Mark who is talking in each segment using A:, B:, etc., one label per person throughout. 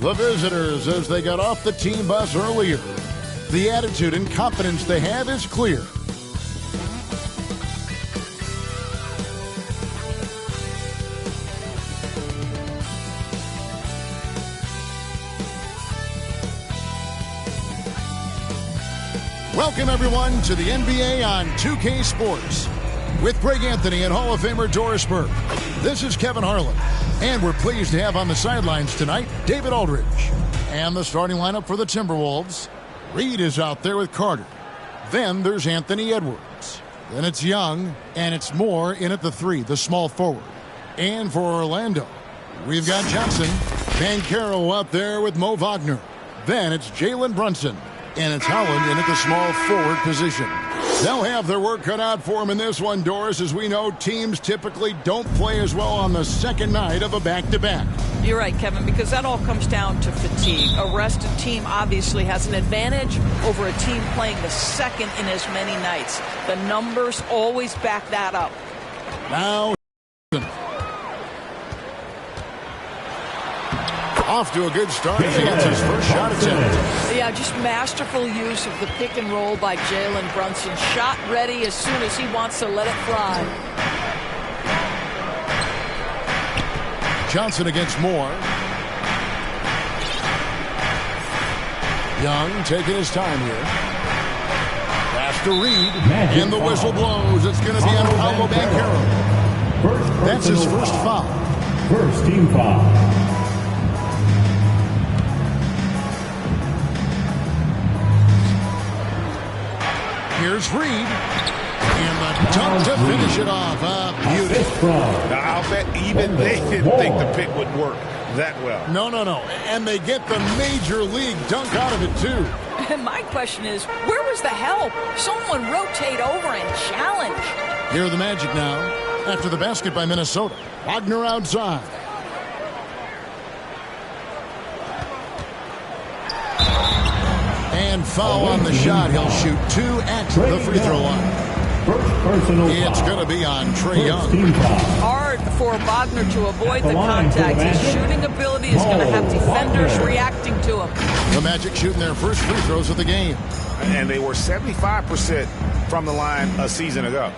A: The visitors, as they got off the team bus earlier, the attitude and confidence they have is clear. Welcome, everyone, to the NBA on 2K Sports. With Greg Anthony and Hall of Famer Doris Burke, this is Kevin Harlan. And we're pleased to have on the sidelines tonight David Aldridge. And the starting lineup for the Timberwolves. Reed is out there with Carter. Then there's Anthony Edwards. Then it's Young, and it's Moore in at the 3, the small forward. And for Orlando, we've got Johnson. Banchero out there with Mo Wagner. Then it's Jalen Brunson. And it's Howland in at the small forward position. They'll have their work cut out for them in this one, Doris. As we know, teams typically don't play as well on the second night of a back-to-back.
B: You're right, Kevin, because that all comes down to fatigue. A rested team obviously has an advantage over a team playing the second in as many nights. The numbers always back that up.
A: Now, off to a good start. He gets his first shot attempt.
B: Yeah, just masterful use of the pick and roll by Jalen Brunson. Shot ready as soon as he wants to let it fly.
A: Johnson against Moore. Young taking his time here. Pass to Reed. And the whistle blows. It's going to be on Paolo Banchero. That's his first foul.
C: First team foul.
A: Here's Reed. And the dunk to finish it off. Beauty.
D: Now, I'll bet even they didn't think the pick would work that well.
A: No. And they get the major league dunk out of it, too.
B: And my question is, where was the help? Someone rotate over and challenge.
A: Here are the Magic now. After the basket by Minnesota. Wagner outside. And foul on the shot. He'll shoot 2 at the free throw line. It's going to be on Trae Young.
B: Hard for Wagner to avoid the contact. His shooting ability is going to have defenders reacting to him.
A: The Magic shooting their first free throws of the game.
D: And they were 75% from the line a season ago.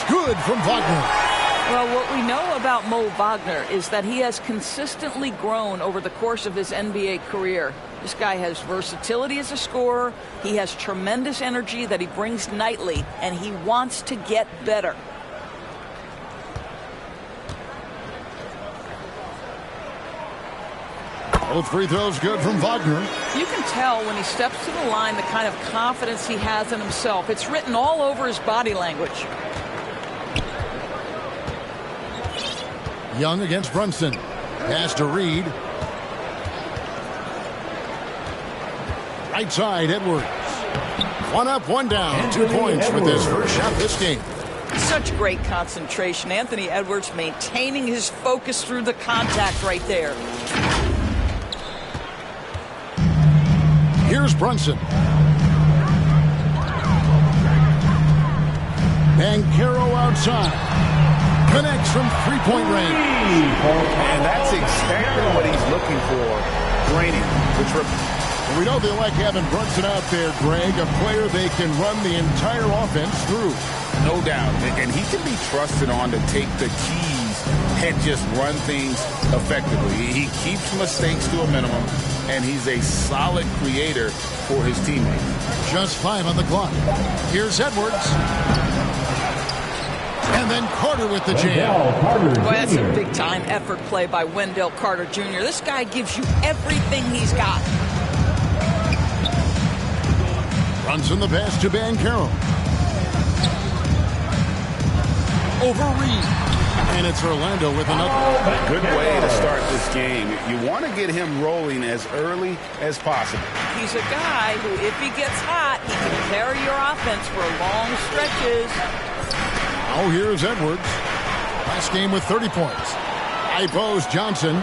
A: Good from Wagner.
B: Well, what we know about Mo Wagner is that he has consistently grown over the course of his NBA career. This guy has versatility as a scorer. He has tremendous energy that he brings nightly, and he wants to get better.
A: Both free throws good from Wagner.
B: You can tell when he steps to the line the kind of confidence he has in himself. It's written all over his body language.
A: Young against Brunson. Pass to Reed. Right side, Edwards. One up, one down. 2 points with his first shot this game.
B: Such great concentration. Anthony Edwards maintaining his focus through the contact right there.
A: Here's Brunson. Banchero outside. Connects from three-point range.
D: And that's exactly what he's looking for. Draining the triple.
A: We know they like having Brunson out there, Greg, a player they can run the entire offense through.
D: No doubt. And he can be trusted on to take the keys and just run things effectively. He keeps mistakes to a minimum, and he's a solid creator for his teammates.
A: Just 5 on the clock. Here's Edwards. And then Carter with the jam.
B: Boy, that's a big-time effort play by Wendell Carter Jr. This guy gives you everything he's got.
A: Brunson the pass to Banchero. Over Reed. And it's Orlando with another.
D: Good way to start this game. You want to get him rolling as early as possible.
B: He's a guy who, if he gets hot, he can carry your offense for long stretches.
A: Oh, here's Edwards. Last game with 30 points. High post, Johnson.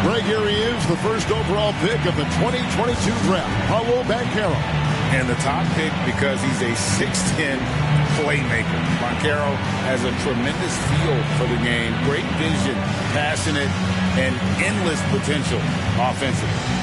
A: Greg, here he is, the first overall pick of the 2022 draft, Paolo Banchero.
D: And the top pick because he's a 6'10 playmaker. Banchero has a tremendous feel for the game, great vision, passionate, and endless potential offensively.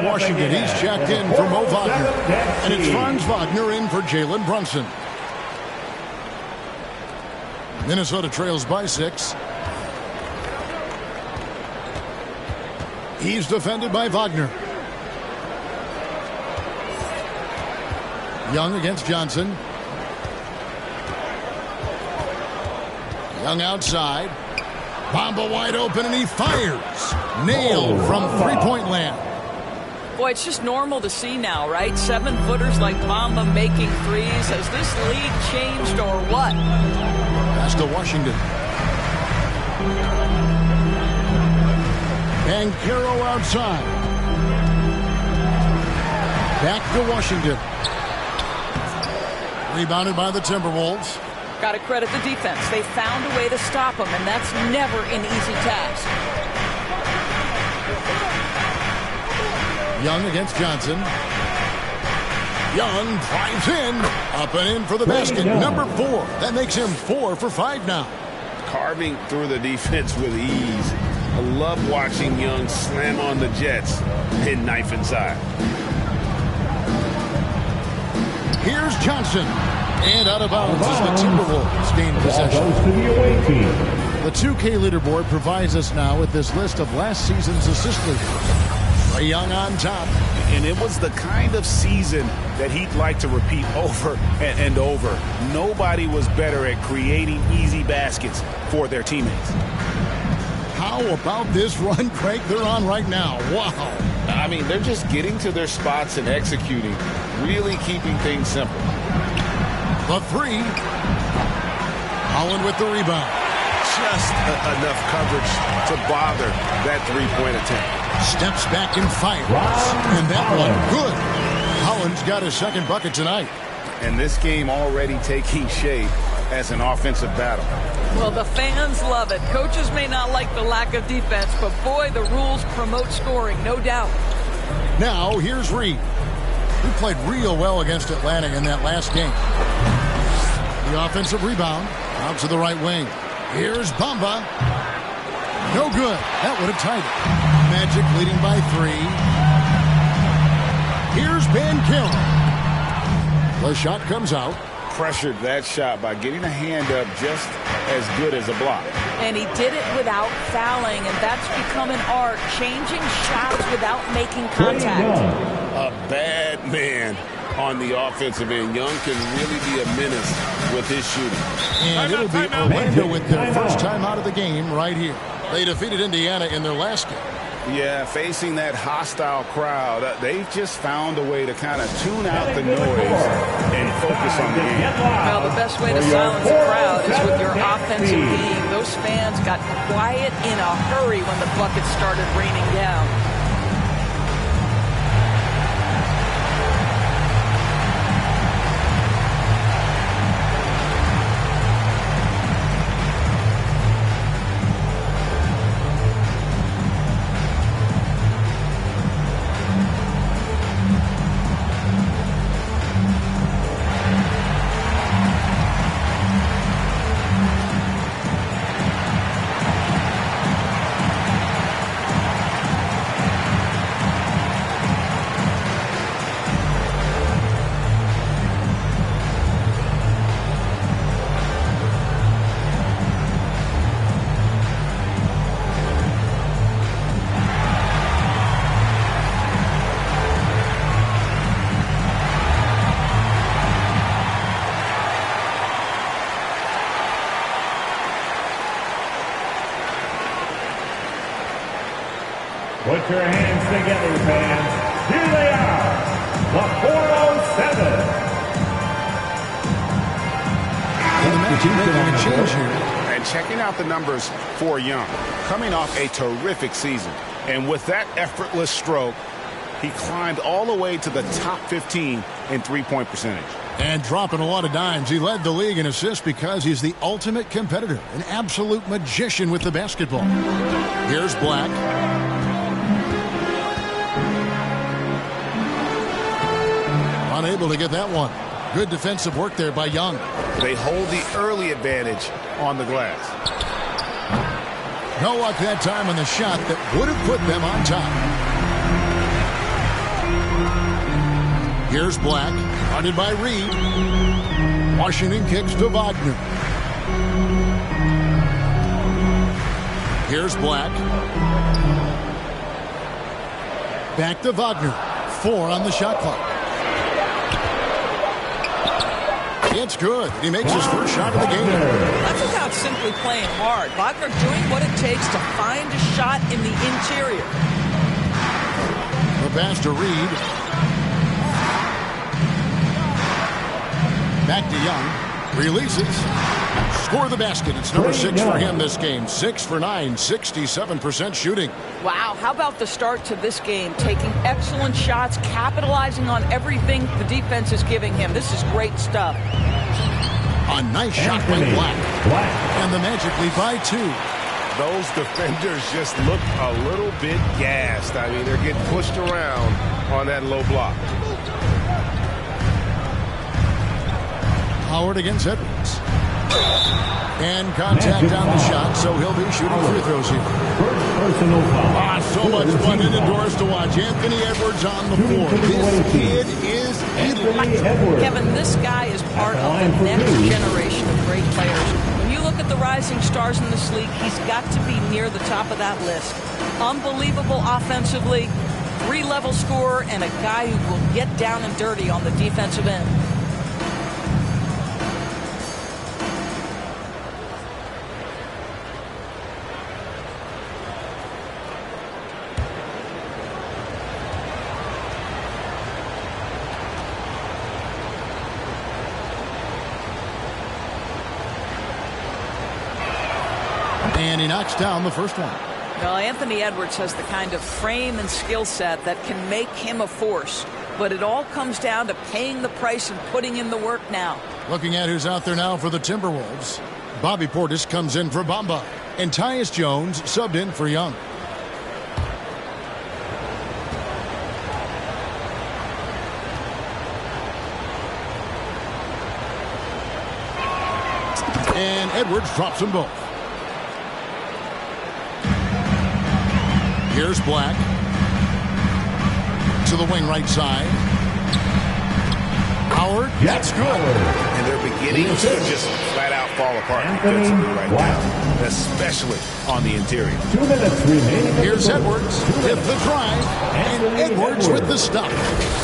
A: Washington, he's checked in for Mo Wagner. And it's Franz Wagner in for Jalen Brunson. Minnesota trails by 6. He's defended by Wagner. Young against Johnson. Young outside. Bamba wide open, and he fires. Nailed from three-point land.
B: Boy, it's just normal to see now, right? 7-footers like Bamba making threes. Has this league changed or what?
A: Pass to Washington. Banchero outside. Back to Washington. Rebounded by the Timberwolves.
B: Got to credit the defense. They found a way to stop him, and that's never an easy task.
A: Young against Johnson. Young drives in. Up and in for the basket. Number 4. That makes him 4 for 5 now.
D: Carving through the defense with ease. I love watching Young slam on the Jets and knife inside.
A: Here's Johnson. And out of bounds as the Timberwolves gain possession. The 2K leaderboard provides us now with this list of last season's assist leaders. Trae Young on top.
D: And it was the kind of season that he'd like to repeat over and over. Nobody was better at creating easy baskets for their teammates.
A: How about this run, Craig, they're on right now? Wow.
D: I mean, they're just getting to their spots and executing, really keeping things simple.
A: The 3. Holland with the rebound.
D: Just enough coverage to bother that three-point attempt.
A: Steps back and fires. And that one, good. Holland's got his second bucket tonight.
D: And this game already taking shape as an offensive battle.
B: Well, the fans love it. Coaches may not like the lack of defense, but boy, the rules promote scoring, no doubt.
A: Now, here's Reed, who played real well against Atlanta in that last game. The offensive rebound out to the right wing. Here's Bamba. No good. That would have tied it. Magic leading by 3. Here's Banchero. The shot comes out.
D: Pressured that shot by getting a hand up just as good as a block.
B: And he did it without fouling, and that's become an art, changing shots without making contact.
D: A bad man on the offensive end. Young can really be a menace with his shooting.
A: And it'll be Orlando with their first time out of the game right here. They defeated Indiana in their last game.
D: Yeah, facing that hostile crowd, they've just found a way to kind of tune out the noise and focus on the game.
B: Well, the best way to silence a crowd is with your offensive game. Those fans got quiet in a hurry when the buckets started raining down.
C: Put your hands together, fans. Here they are, the 407.
A: And the Magic making a change here.
D: And checking out the numbers for Young, coming off a terrific season. And with that effortless stroke, he climbed all the way to the top 15 in three-point percentage.
A: And dropping a lot of dimes. He led the league in assists because he's the ultimate competitor, an absolute magician with the basketball. Here's Black. Unable to get that one. Good defensive work there by Young.
D: They hold the early advantage on the glass.
A: No luck that time on the shot that would have put them on top. Here's Black, guarded by Reed. Washington kicks to Wagner. Here's Black. Back to Wagner. 4 on the shot clock. It's good. He makes his first shot of the game.
B: That's without simply playing hard. Wagner doing what it takes to find a shot in the interior.
A: The pass to Reed. Back to Young. Releases. Score the basket. It's number 6 for him this game. 6 for 9. 67% shooting.
B: Wow, how about the start to this game? Taking excellent shots, capitalizing on everything the defense is giving him. This is great stuff.
A: A nice shot by Black. And the Magic lead by 2.
E: Those defenders just look a little bit gassed. I mean, they're getting pushed around on that low block.
A: Howard against Edwards. And contact on the shot, so he'll be shooting free throws here. So much fun and indoors to watch. Anthony Edwards on the floor. This kid is electric.
B: Kevin, this guy is part of the next generation of great players. When you look at the rising stars in this league, he's got to be near the top of that list. Unbelievable offensively, 3-level scorer, and a guy who will get down and dirty on the defensive end.
A: And he knocks down the first one.
B: Well, Anthony Edwards has the kind of frame and skill set that can make him a force. But it all comes down to paying the price and putting in the work now.
A: Looking at who's out there now for the Timberwolves. Bobby Portis comes in for Bamba. And Tyus Jones subbed in for Young. And Edwards drops them both. Here's Black. To the wing right side. Howard. That's good.
E: And they're beginning to just flat out fall apart defensively right now, especially on the interior.
C: 2 minutes remaining.
A: Here's Edwards with the drive. And Edwards with the stop.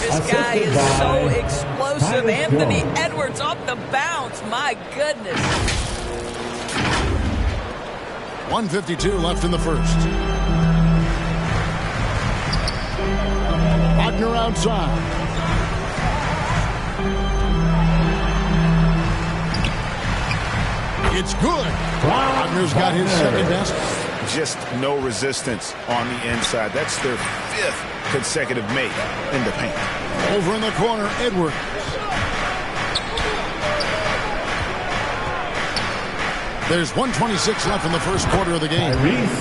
B: This guy is so explosive. Anthony Edwards off the bounce. My goodness.
A: 1:52 left in the first. Wagner outside. It's good. Wagner's got his second basket.
D: Just no resistance on the inside. That's their 5th consecutive make in the paint.
A: Over in the corner, Edwards. There's 1:26 left in the first quarter of the game.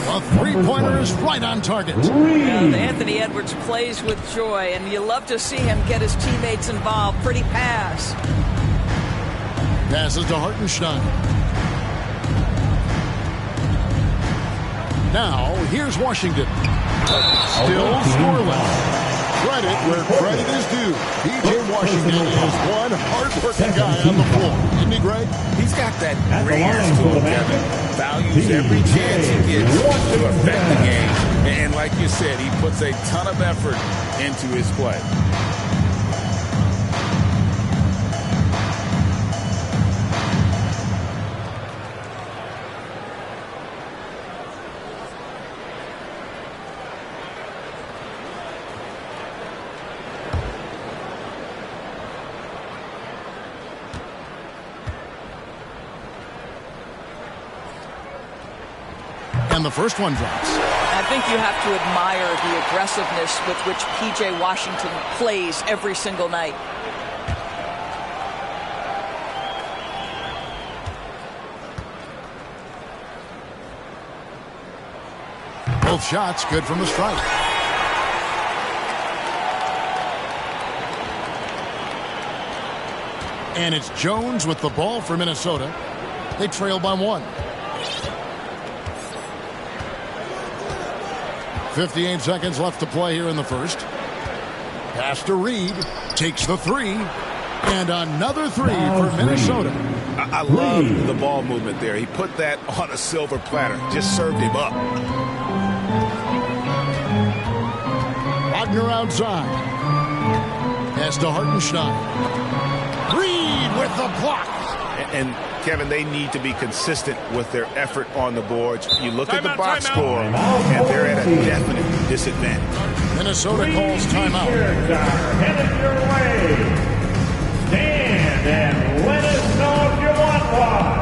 A: A three-pointer is right on target.
B: Well, Anthony Edwards plays with joy, and you love to see him get his teammates involved. Pretty pass.
A: Passes to Hartenstein. Now, here's Washington. Still scoreless. Credit where credit is due. P.J. Washington is one hard-working guy on the floor. Isn't he, Greg?
D: He's got that range to him, Kevin. Values every chance he gets to affect the game. And like you said, he puts a ton of effort into his play.
A: And the first one drops.
B: I think you have to admire the aggressiveness with which P.J. Washington plays every single night.
A: Both shots good from the strike. And it's Jones with the ball for Minnesota. They trail by 1. 58 seconds left to play here in the first. Pass to Reed. Takes the 3. And another 3 for Minnesota.
D: I love the ball movement there. He put that on a silver platter. Just served him up.
A: Wagner outside. Pass to Hartenstein. Reed with the block.
E: And Kevin, they need to be consistent with their effort on the boards. You look at the box score, and they're at a definite disadvantage.
A: Minnesota calls timeout.
C: Headed your way. Stand and let us know if you want one.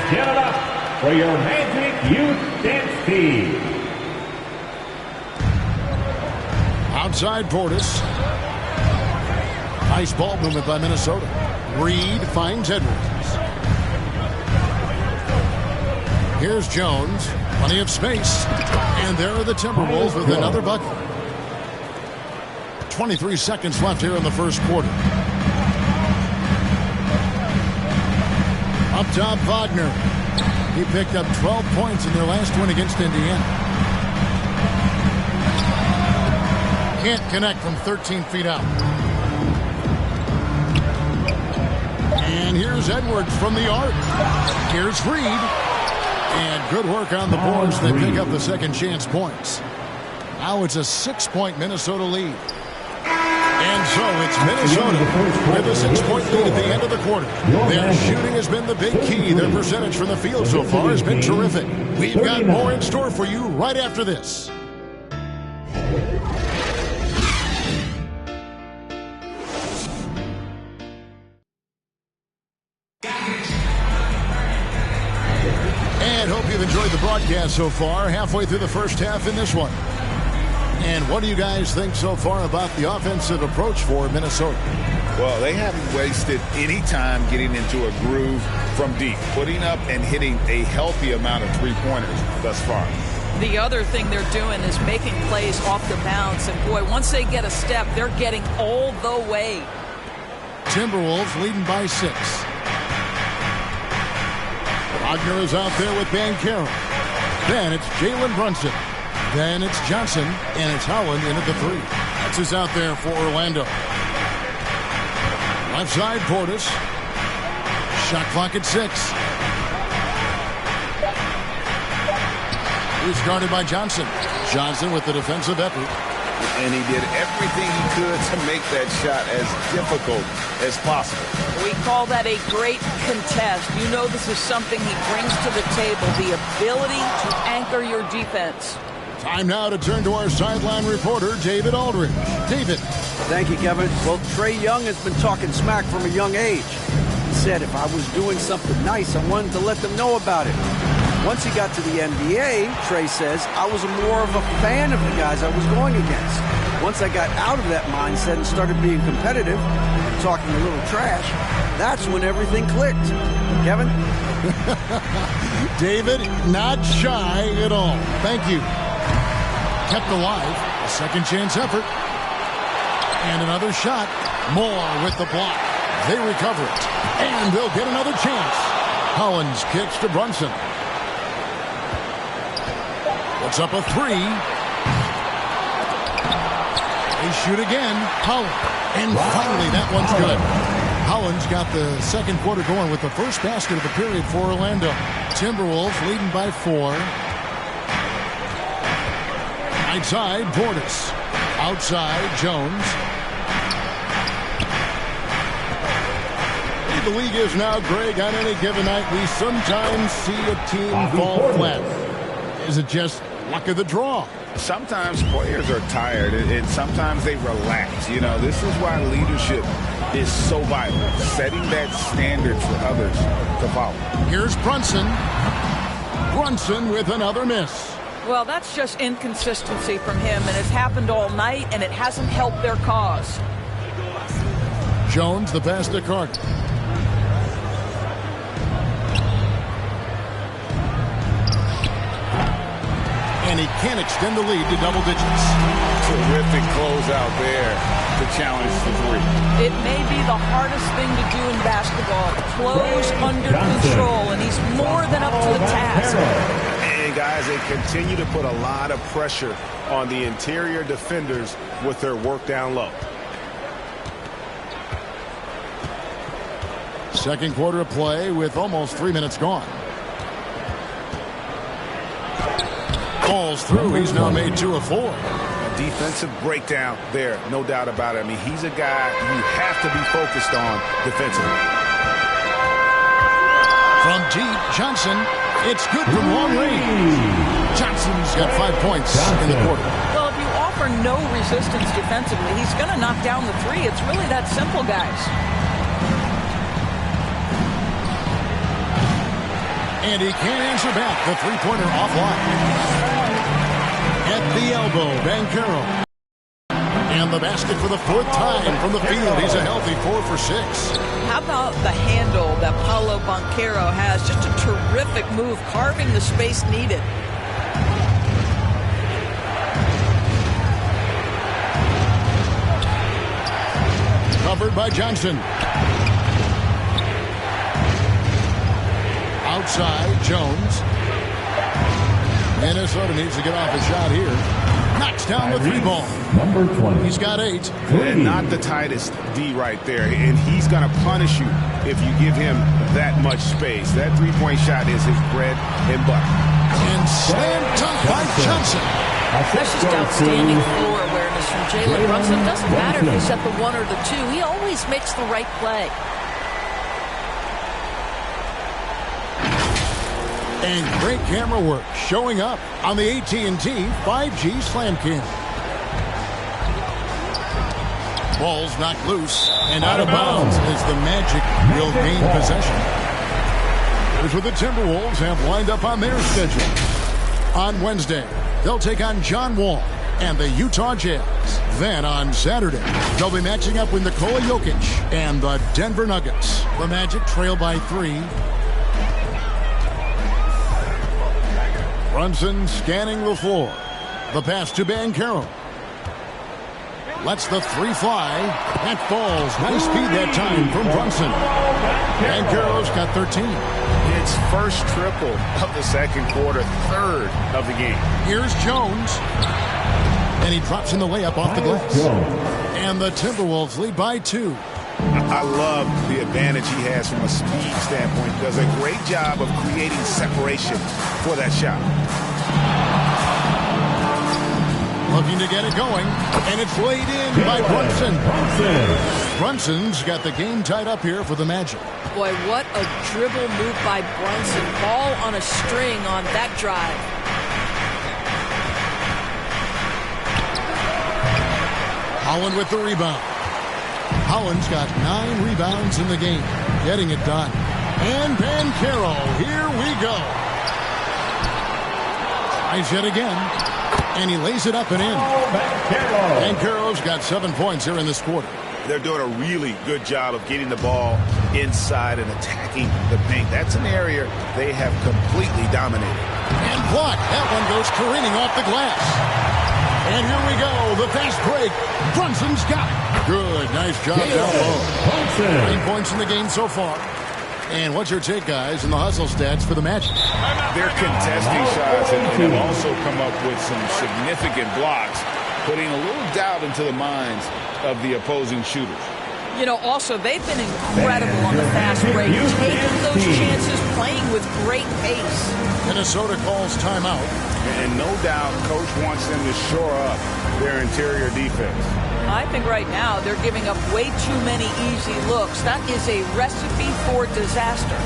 C: Give it up for your Magic Youth Dance Team.
A: Outside Portis. Nice ball movement by Minnesota. Reed finds Edwards. Here's Jones. Plenty of space. And there are the Timberwolves with another bucket. 23 seconds left here in the first quarter. Up top, Wagner. He picked up 12 points in their last win against Indiana. Can't connect from 13 feet out. And here's Edwards from the arc. Here's Reed. And good work on the boards. They pick up the second chance points. Now it's a 6-point Minnesota lead. And so it's Minnesota with a 6-point lead at the end of the quarter. Their shooting has been the big key. Their percentage from the field so far has been terrific. We've got more in store for you right after this. And hope you've enjoyed the broadcast so far. Halfway through the first half in this one. And what do you guys think so far about the offensive approach for Minnesota?
D: Well, they haven't wasted any time getting into a groove from deep, putting up and hitting a healthy amount of three-pointers thus far.
B: The other thing they're doing is making plays off the bounce. And, boy, once they get a step, they're getting all the way.
A: Timberwolves leading by 6. Wagner is out there with Bankero. Then it's Jalen Brunson. Then it's Johnson, and it's Howland in at the 3. That's who's out there for Orlando. Left side, Portis. Shot clock at 6. He's guarded by Johnson. Johnson with the defensive effort.
D: And he did everything he could to make that shot as difficult as possible.
B: We call that a great contest. You know this is something he brings to the table, the ability to anchor your defense.
A: Time now to turn to our sideline reporter, David Aldridge. David.
F: Thank you, Kevin. Well, Trae Young has been talking smack from a young age. said if I was doing something nice, I wanted to let them know about it. Once he got to the NBA, Trey says, I was more of a fan of the guys I was going against. Once I got out of that mindset and started being competitive, talking a little trash, that's when everything clicked. Kevin?
A: David, not shy at all. Thank you. Kept alive. A second chance effort. And another shot. Moore with the block. They recover it. And they'll get another chance. Collins kicks to Brunson. Puts up a three. They shoot again. Holland. And finally, that one's good. Holland's got the second quarter going with the first basket of the period for Orlando. Timberwolves leading by 4. Outside, Portis. Outside, Jones. The league is now, Greg, on any given night, we sometimes see a team fall flat. Is it just luck of the draw?
D: Sometimes players are tired, and sometimes they relax. You know, this is why leadership is so vital, setting that standard for others to follow.
A: Here's Brunson. Brunson with another miss.
B: Well, that's just inconsistency from him, and it's happened all night, and it hasn't helped their cause.
A: Jones, the pass to Carter. And he can't extend the lead to double digits.
D: Terrific closeout there to challenge the three.
B: It may be the hardest thing to do in basketball. Close under control, and he's more than up to the task.
E: And guys, they continue to put a lot of pressure on the interior defenders with their work down low.
A: Second quarter of play with almost 3 minutes gone. Falls through. He's now made 2 of 4.
E: A defensive breakdown there, no doubt about it. I mean, he's a guy you have to be focused on defensively.
A: From deep, Johnson. It's good from long range. Johnson's got 5 points in the quarter.
B: Well, if you offer no resistance defensively, he's going to knock down the three. It's really that simple, guys.
A: And he can't answer back. The three-pointer offline. At the elbow, Banchero. And the basket for the 4th time from the field. He's a healthy 4 for 6.
B: How about the handle that Paolo Banchero has? Just a terrific move, carving the space needed.
A: Covered by Johnson. Outside, Jones. Minnesota needs to get off a shot here. Knocks down the 3 ball.
C: Number 20.
A: He's got 8.
E: And not the tightest D right there. And he's going to punish you if you give him that much space. That three-point shot is his bread and butter.
A: And slam dunk by Johnson.
B: That's just outstanding floor awareness from Jalen Brunson. Doesn't matter if he's at the 1 or the 2. He always makes the right play.
A: And great camera work showing up on the AT&T 5G Slam Cam. Ball's knocked loose and out of bounds as the Magic will gain possession. Here's what the Timberwolves have lined up on their schedule. On Wednesday, they'll take on John Wall and the Utah Jazz. Then on Saturday, they'll be matching up with Nikola Jokic and the Denver Nuggets. The Magic trail by 3. Brunson scanning the floor. The pass to Banchero. Lets the 3 fly. That falls. Nice speed that time from Brunson. Banchero's got 13.
E: It's first triple of the second quarter, 3rd of the game.
A: Here's Jones. And he drops in the layup off the glass. And the Timberwolves lead by 2.
E: I love the advantage he has from a speed standpoint. He does a great job of creating separation for that shot.
A: Looking to get it going. And it's laid in by Brunson. Brunson's got the game tied up here for the Magic.
B: Boy, what a dribble move by Brunson. Ball on a string on that drive.
A: Holland with the rebound. Holland's got 9 rebounds in the game. Getting it done. And Banchero, here we go. Tries yet again. And he lays it up and in. Banchero's got 7 points here in this quarter.
E: They're doing a really good job of getting the ball inside and attacking the paint. That's an area they have completely dominated.
A: And blocked. That one goes careening off the glass. And here we go. The fast break. Brunson's got it. Good. Nice job down low. 9 points in the game so far. And what's your take, guys, in the hustle stats for the Magic?
D: They're contesting shots and have also come up with some significant blocks, putting a little doubt into the minds of the opposing shooters.
B: You know, also, they've been incredible on the fast break, taking those chances, playing with great pace.
A: Minnesota calls timeout.
D: And no doubt, Coach wants them to shore up their interior defense.
B: I think right now they're giving up way too many easy looks. That is a recipe for disaster.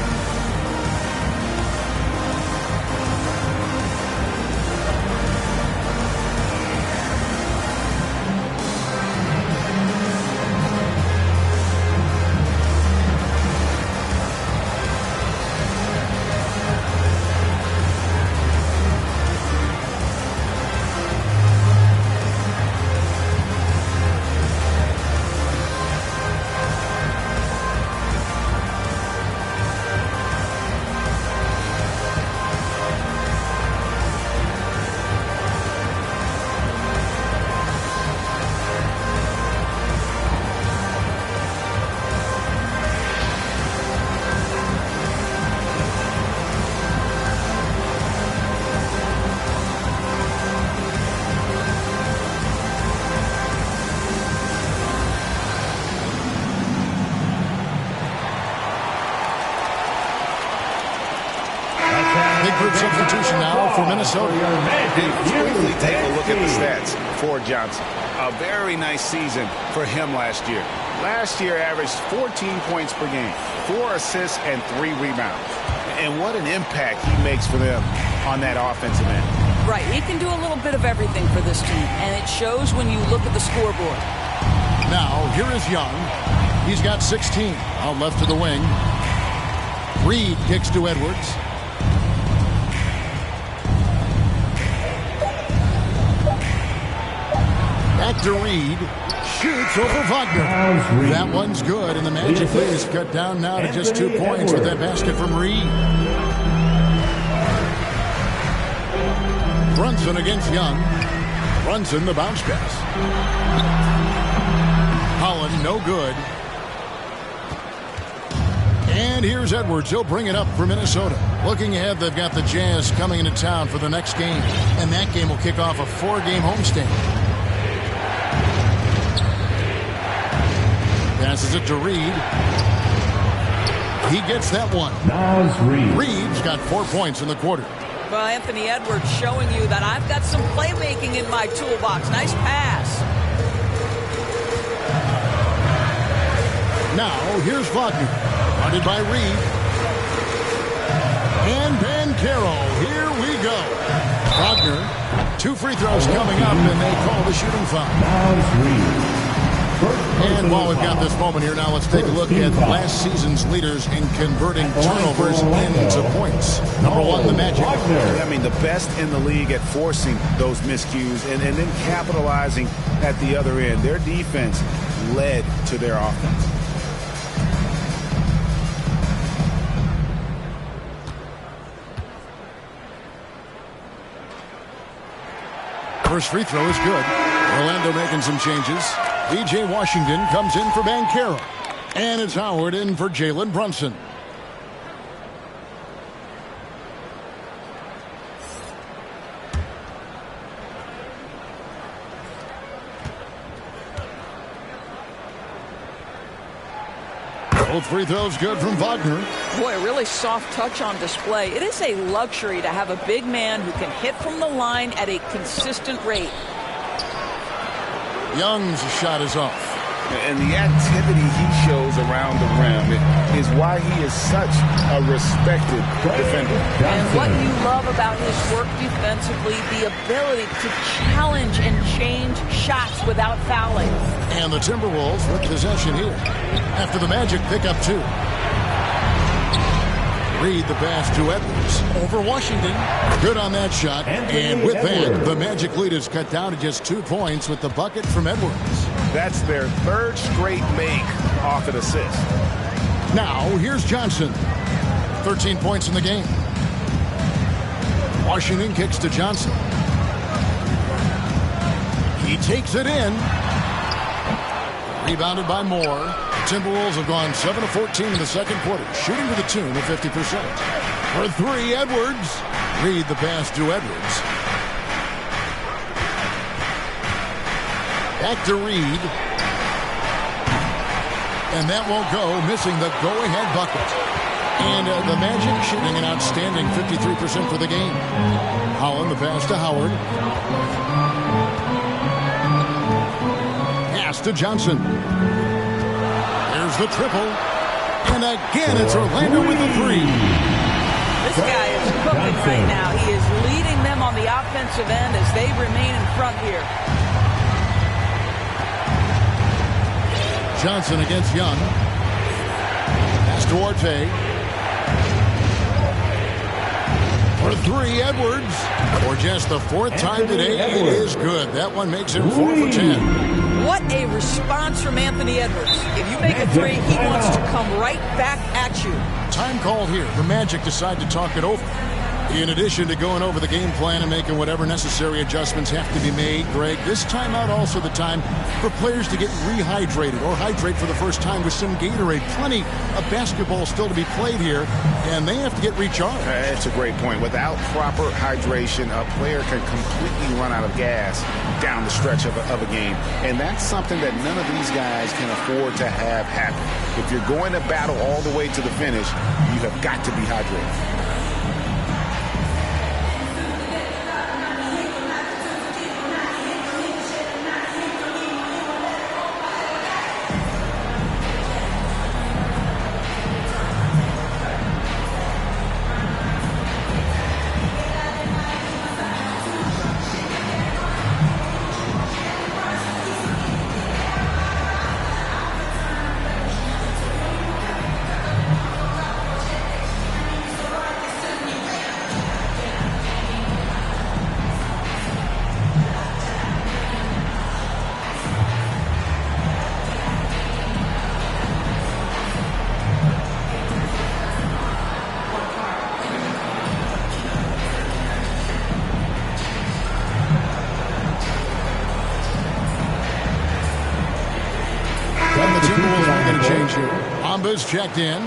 A: Substitution now for Minnesota.
E: Let's quickly take a look at the stats for Johnson. A very nice season for him last year. Last year averaged 14 points per game, 4 assists, and 3 rebounds. And what an impact he makes for them on that offensive end.
B: Right, he can do a little bit of everything for this team, and it shows when you look at the scoreboard.
A: Now, here is Young. He's got 16 out left to the wing. Reed kicks to Edwards. Back to Reed. Shoots over Wagner. That one's good, and the Magic lead is cut down now to just 2 points with that basket from Reed. Brunson against Young. Brunson, the bounce pass. Holland, no good. And here's Edwards. He'll bring it up for Minnesota. Looking ahead, they've got the Jazz coming into town for the next game. And that game will kick off a 4-game homestand. Passes it to Reed. He gets that one. Reed's got 4 points in the quarter.
B: Well, Anthony Edwards showing you that I've got some playmaking in my toolbox. Nice pass.
A: Now, here's Wagner. Guarded by Reed. And Banchero. Here we go. Wagner. 2 free throws coming up, and they call the shooting foul. And while we've got this moment here, now let's take a look at last season's leaders in converting turnovers into points. Number 1, the Magic.
E: I mean, the best in the league at forcing those miscues and then capitalizing at the other end. Their defense led to their offense.
A: First free throw is good. Orlando making some changes. B.J. Washington comes in for Banchero. And it's Howard in for Jalen Brunson. Both free throws good from Wagner.
B: Boy, a really soft touch on display. It is a luxury to have a big man who can hit from the line at a consistent rate.
A: Young's shot is off.
E: And the activity he shows around the rim is why he is such a respected defender.
B: And what you love about his work defensively, the ability to challenge and change shots without fouling.
A: And the Timberwolves with possession here after the Magic pick up 2. Reed the pass to Edwards. Over Washington. Good on that shot. And with that, the Magic lead is cut down to just 2 points with the bucket from Edwards.
E: That's their third straight make off an assist.
A: Now, here's Johnson. 13 points in the game. Washington kicks to Johnson. He takes it in. Rebounded by Moore. Timberwolves have gone 7 of 14 in the second quarter, shooting to the tune of 50%. For 3, Edwards. Reed the pass to Edwards. Back to Reed. And that won't go, missing the go-ahead bucket. And the Magic shooting an outstanding 53% for the game. Holland the pass to Howard. Pass to Johnson. There's the triple. And again, it's Orlando with the 3.
B: This guy is cooking right now. He is leading them on the offensive end as they remain in front here.
A: Johnson against Young. Pass to Orte. For 3, Edwards. For just the 4th time today, it is good. That one makes him 4 for 10.
B: What a response from Anthony Edwards. If you make a 3, he wants to come right back at you.
A: Time called here. The Magic decide to talk it over. In addition to going over the game plan and making whatever necessary adjustments have to be made, Greg, this timeout also the time for players to get rehydrated or hydrate for the first time with some Gatorade. Plenty of basketball still to be played here, and they have to get recharged.
E: That's a great point. Without proper hydration, a player can completely run out of gas down the stretch of a game. And that's something that none of these guys can afford to have happen. If you're going to battle all the way to the finish, you have got to be hydrated.
A: Amba's checked in.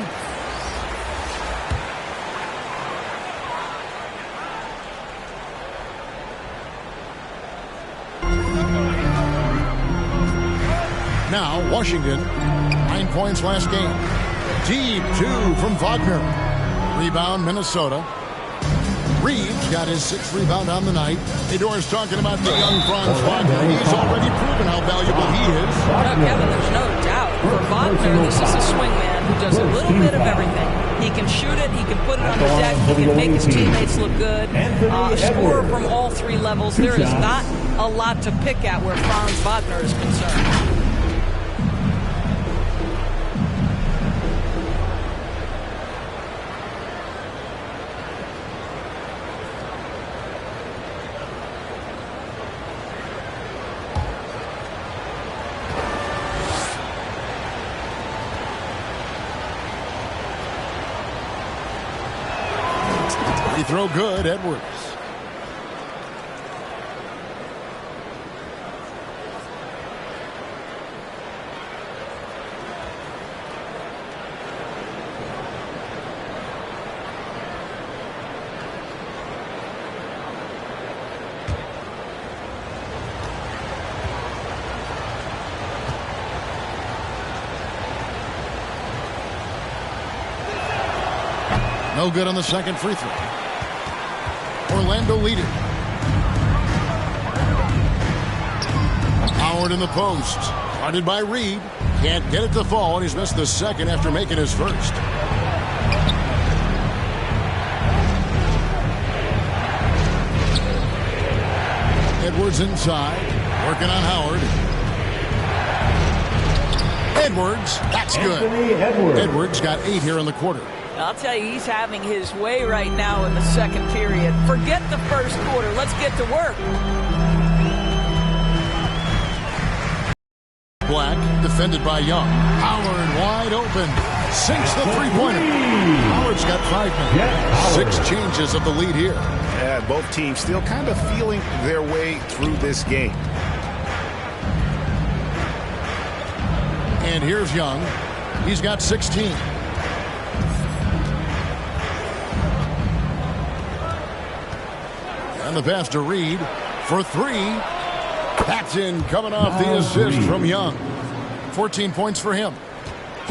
A: Now, Washington, 9 points last game. Deep 2 from Wagner. Rebound, Minnesota. Reed's got his 6th rebound on the night. Fedor's talking about the young Franz Wagner. He's already proven how valuable he is.
B: Kevin, there's no doubt. For Wagner, this is a swingman who does a little bit of everything. He can shoot it, he can put it on the deck, he can make his teammates look good. A scorer from all 3 levels. There is not a lot to pick at where Franz Wagner is concerned.
A: Throw good, Edwards. No good on the second free throw. Orlando leading. Howard in the post. Guarded by Reed. Can't get it to fall, and he's missed the second after making his first. Edwards inside. Working on Howard. Edwards. That's good. Edwards got 8 here in the quarter.
B: I'll tell you, he's having his way right now in the second period. Forget the first quarter. Let's get to work.
A: Black, defended by Young. Howard wide open. Sinks the three-pointer. Howard's got 5 minutes. 6 changes of the lead here.
E: Yeah, both teams still kind of feeling their way through this game.
A: And here's Young. He's got 16. And the pass to Reed for 3. Paxton coming off the assist from Young. 14 points for him.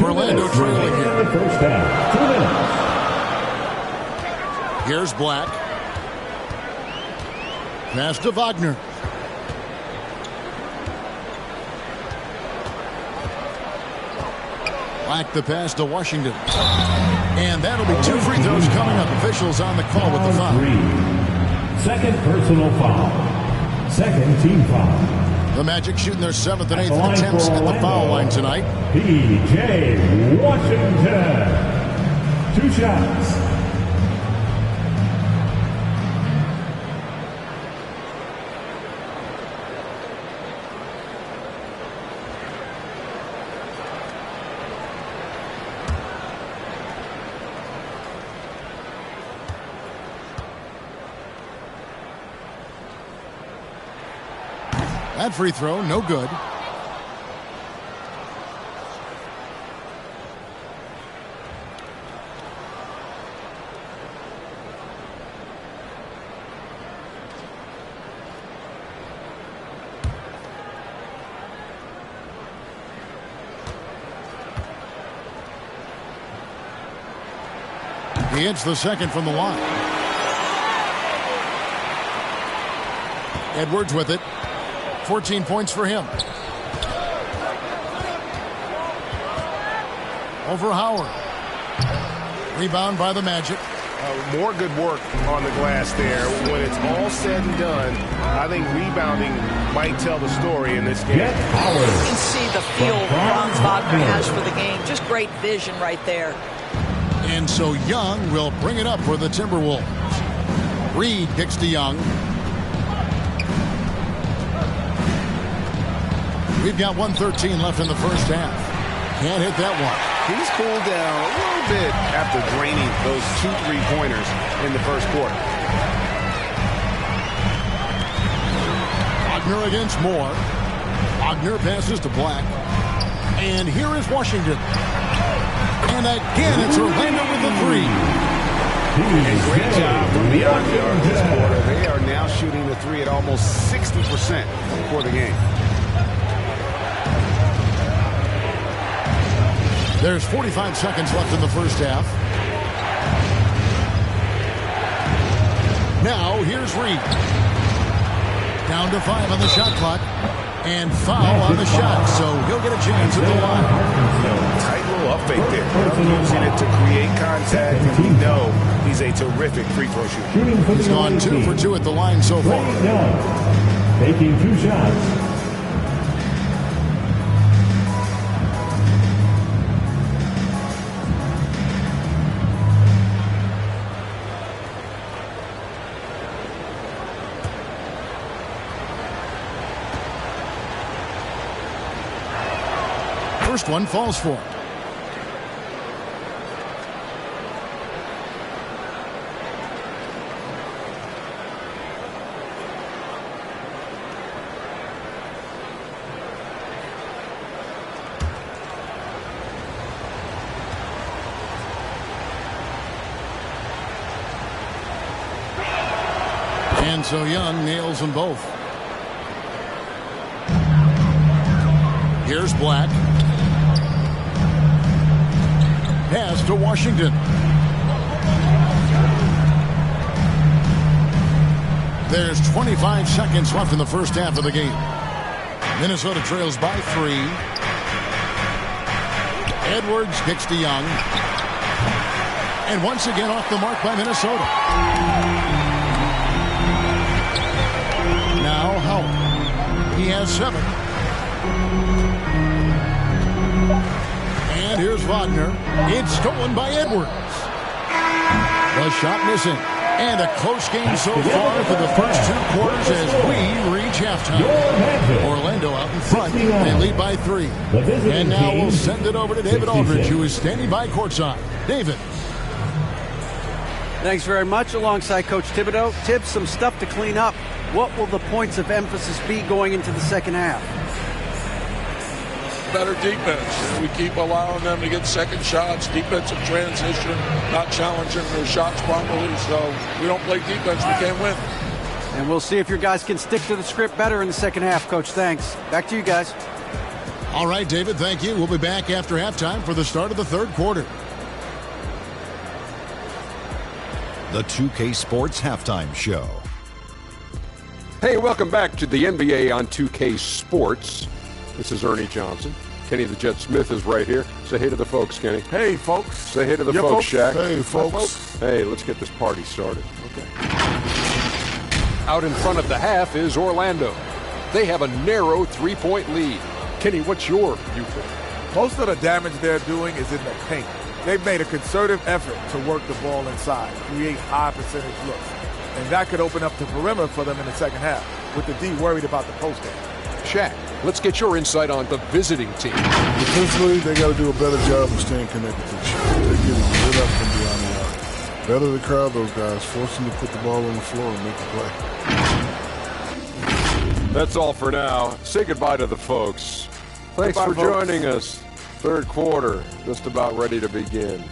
A: Orlando trailing here.
C: First half, 2 minutes.
A: Here's Black. Pass to Wagner. Black the pass to Washington. And that'll be 2 free throws coming up. Officials on the call with the foul.
C: 3. Second personal foul. Second team foul.
A: The Magic shooting their 7th and 8th attempts at the foul line tonight.
C: P.J. Washington. 2 shots.
A: That free throw, no good. He hits the second from the line. Edwards with it. 14 points for him. Over Howard. Rebound by the Magic.
E: More good work on the glass there. When it's all said and done, I think rebounding might tell the story in this game.
B: You can see the feel Franz Wagner has for the game. Just great vision right there.
A: And so Young will bring it up for the Timberwolves. Reed kicks to Young. We've got 1:13 left in the first half. Can't hit that one.
E: He's cooled down a little bit after draining those 2 3-pointers in the first quarter.
A: Wagner against Moore. Wagner passes to Black. And here is Washington. And again, it's Orlando with the 3.
E: And great job from beyond the arc this quarter. They are now shooting the 3 at almost 60% for the game.
A: There's 45 seconds left in the first half. Now, here's Reed. Down to 5 on the shot clock. And foul on the shot, so he'll get a chance at the line.
E: Tight little up fake there. Using it to create contact, and we know he's a terrific free throw shooter.
A: He's gone 2 for 2 at the line so far.
C: Taking 2 shots.
A: First one falls for it. And so Young nails them both. Here's Black. Pass to Washington. There's 25 seconds left in the first half of the game. Minnesota trails by 3. Edwards kicks to Young. And once again off the mark by Minnesota. Now Howard. He has 7. And here's Wagner. It's stolen by Edwards. The shot missing. And a close game so far for the first 2 quarters as we reach halftime. Orlando out in front. They lead by 3. And now we'll send it over to David Aldridge, who is standing by courtside. David.
F: Thanks very much. Alongside Coach Thibodeau. Tibbs, some stuff to clean up. What will the points of emphasis be going into the second half?
G: Better defense. We keep allowing them to get second shots, defensive transition, not challenging their shots properly. So we don't play defense, we can't win.
F: And we'll see if your guys can stick to the script better in the second half, Coach. Thanks. Back to you guys.
A: All right, David, thank you. We'll be back after halftime for the start of the third quarter.
H: The 2K Sports Halftime Show.
I: Hey, welcome back to the NBA on 2K Sports. This is Ernie Johnson. Kenny the Jet Smith is right here. Say hey to the folks, Kenny.
J: Hey, folks.
I: Say hey to the folks, Shaq.
J: Hey, folks.
I: Hey, let's get this party started. Okay. Out in front of the half is Orlando. They have a narrow 3-point lead. Kenny, what's your viewpoint?
J: Most of the damage they're doing is in the paint. They've made a concerted effort to work the ball inside, create high percentage looks. And that could open up the perimeter for them in the second half, with the D worried about the post game.
I: Shaq, let's get your insight on the visiting team.
K: Defensively, they got to do a better job of staying connected to the shot. They're getting lit up from beyond the arc. Better to crowd those guys, force them to put the ball on the floor and make a play.
I: That's all for now. Say goodbye to the folks. Thanks for joining us. Third quarter, just about ready to begin.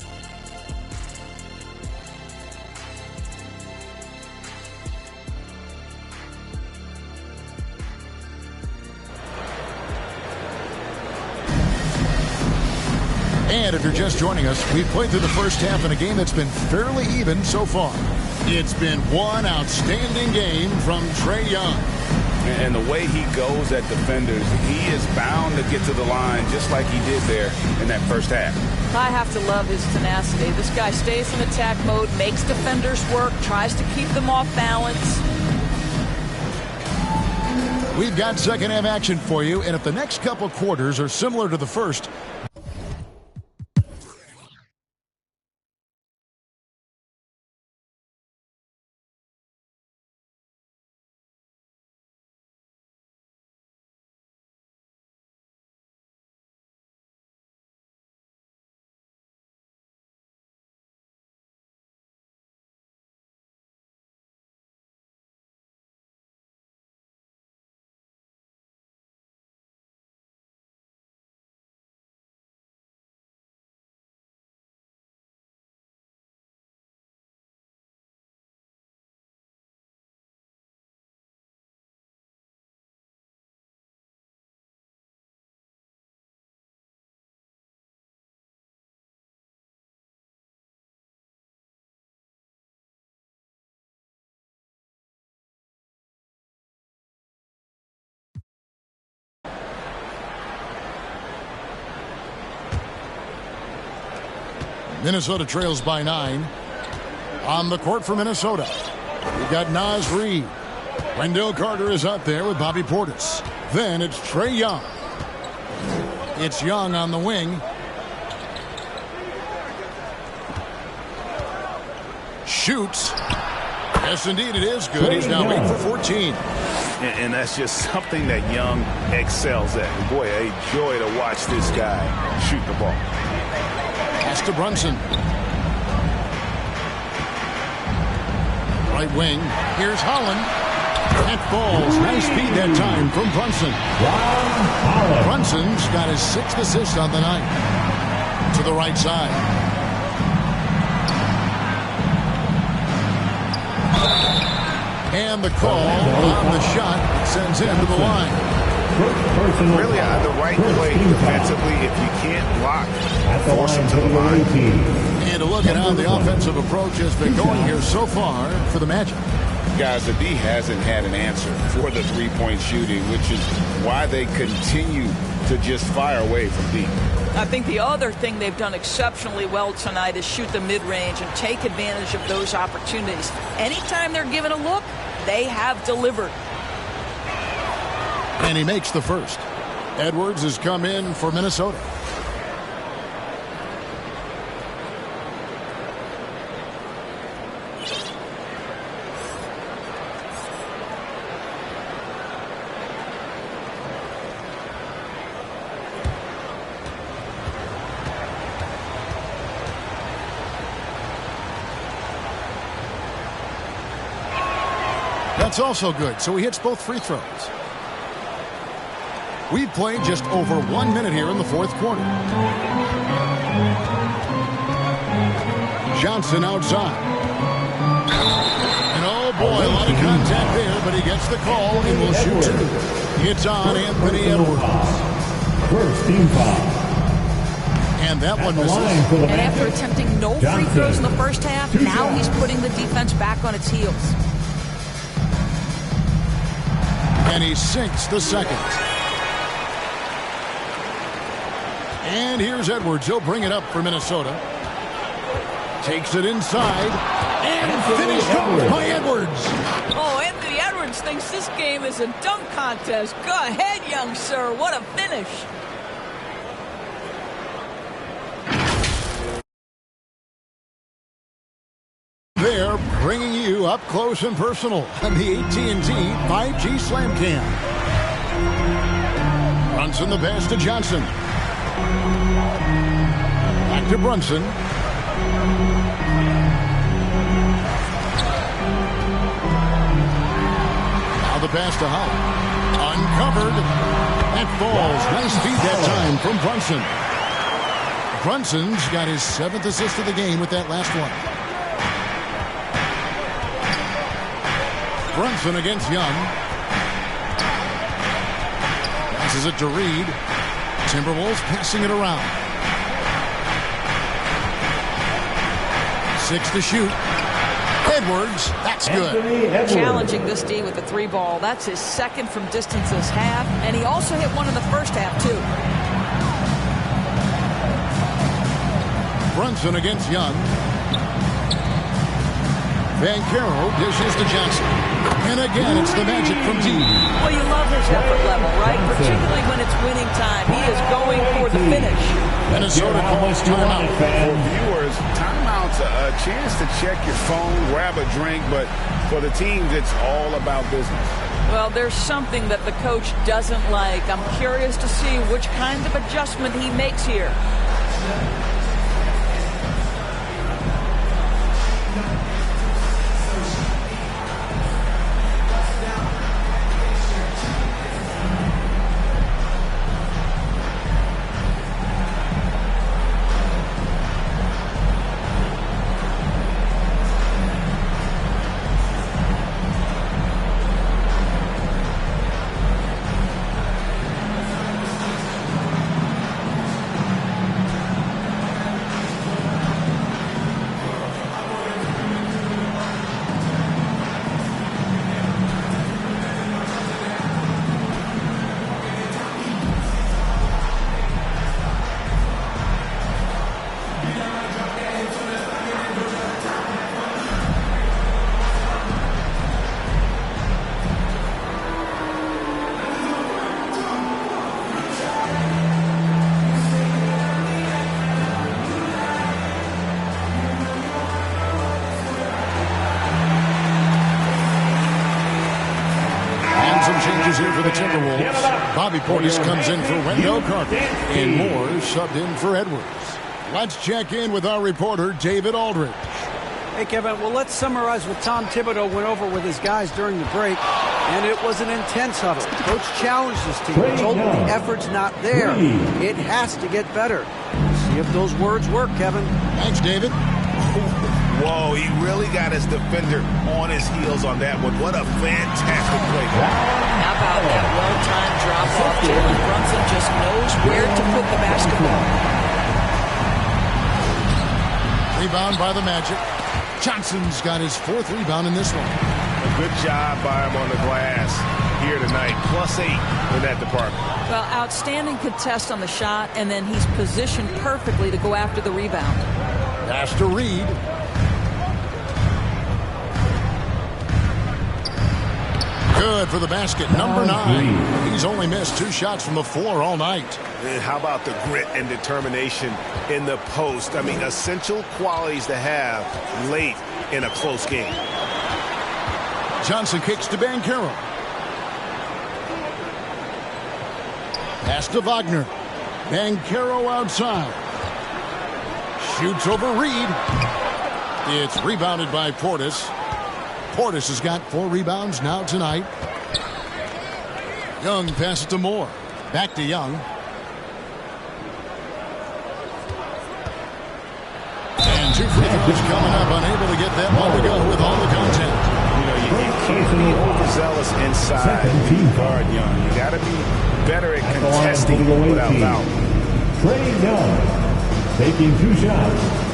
A: And if you're just joining us, we've played through the first half in a game that's been fairly even so far. It's been one outstanding game from Trae Young.
D: And the way he goes at defenders, he is bound to get to the line just like he did there in that first half.
B: I have to love his tenacity. This guy stays in attack mode, makes defenders work, tries to keep them off balance.
A: We've got second half action for you, and if the next couple quarters are similar to the first, Minnesota trails by 9. On the court for Minnesota, we got Naz Reid. Wendell Carter is out there with Bobby Portis. Then it's Trae Young. It's Young on the wing. Shoots. Yes, indeed, it is good. He's now 8 for 14.
E: And that's just something that Young excels at. Boy, a joy to watch this guy shoot the ball.
A: Pass to Brunson. Right wing. Here's Holland. It falls. Nice feed that time from Brunson. Brunson's got his 6th assist on the night. To the right side. And the call on the shot sends him to the line.
E: Really the right play defensively. If you can't block, force him to the line.
A: And a look at how the offensive approach has been going here so far for the Magic.
D: Guys, the D hasn't had an answer for the three-point shooting, which is why they continue to just fire away from deep.
B: I think the other thing they've done exceptionally well tonight is shoot the mid-range and take advantage of those opportunities. Anytime they're given a look, they have delivered.
A: And he makes the first. Edwards has come in for Minnesota. That's also good, so he hits both free throws. We've played just over 1 minute here in the fourth quarter. Johnson outside. And oh boy, a lot of contact there, but he gets the call and will shoot two. It's on Anthony Edwards.
C: First team foul.
A: And that one misses.
B: And after attempting no free throws in the first half, now he's putting the defense back on its heels.
A: And he sinks the second. And here's Edwards. He'll bring it up for Minnesota. Takes it inside. And finished off by Edwards.
B: Oh, Anthony Edwards thinks this game is a dunk contest. Go ahead, young sir. What a finish.
A: They're bringing you up close and personal on the AT&T 5G Slam Cam. Brunson the pass to Johnson. Back to Brunson. Now the pass to Hull. Uncovered. That falls. Nice feed that time from Brunson. Brunson's got his 7th assist of the game with that last one. Brunson against Young. Passes it to Reed. Timberwolves passing it around. 6 to shoot. Edwards, that's good.
B: Challenging this D with the 3 ball. That's his 2nd from distance this half, and he also hit one in the first half, too.
A: Brunson against Young. Banchero dishes to Johnson. And again, it's the Magic from deep.
B: Well, you love his effort level, right? Particularly when it's winning time. He is going for the finish.
A: Minnesota calls timeout.
E: For viewers, timeout's a chance to check your phone, grab a drink, but for the teams, it's all about business.
B: Well, there's something that the coach doesn't like. I'm curious to see which kind of adjustment he makes here.
A: Changes here for the Timberwolves. Bobby Portis comes in for Wendell Carter. And Moore subbed in for Edwards. Let's check in with our reporter, David Aldridge.
F: Hey, Kevin, well, let's summarize what Tom Thibodeau went over with his guys during the break. And it was an intense huddle. Coach challenged his team. He told them the effort's not there. It has to get better. See if those words work, Kevin.
A: Thanks, David.
E: Whoa, he really got his defender on his heels on that one. What a fantastic play.
B: How about that well-timed drop-off? Jalen Brunson just knows where to put the basketball.
A: Rebound by the Magic. Johnson's got his 4th rebound in this one.
E: A good job by him on the glass here tonight. +8 in that department.
B: Well, outstanding contest on the shot, and then he's positioned perfectly to go after the rebound.
A: Pass to Reed. Good for the basket. Number 9. He's only missed 2 shots from the floor all night.
E: And how about the grit and determination in the post? I mean, essential qualities to have late in a close game.
A: Johnson kicks to Banchero. Pass to Wagner. Banchero outside. Shoots over Reed. It's rebounded by Portis. Portis has got 4 rebounds now tonight. Young passes to Moore. Back to Young. And 2 free throws coming up. Unable to get that one to go with all the content.
E: You know, you can't be overzealous inside when you guard Young. You got to be better at contesting without foul.
C: Trey Young taking 2 shots.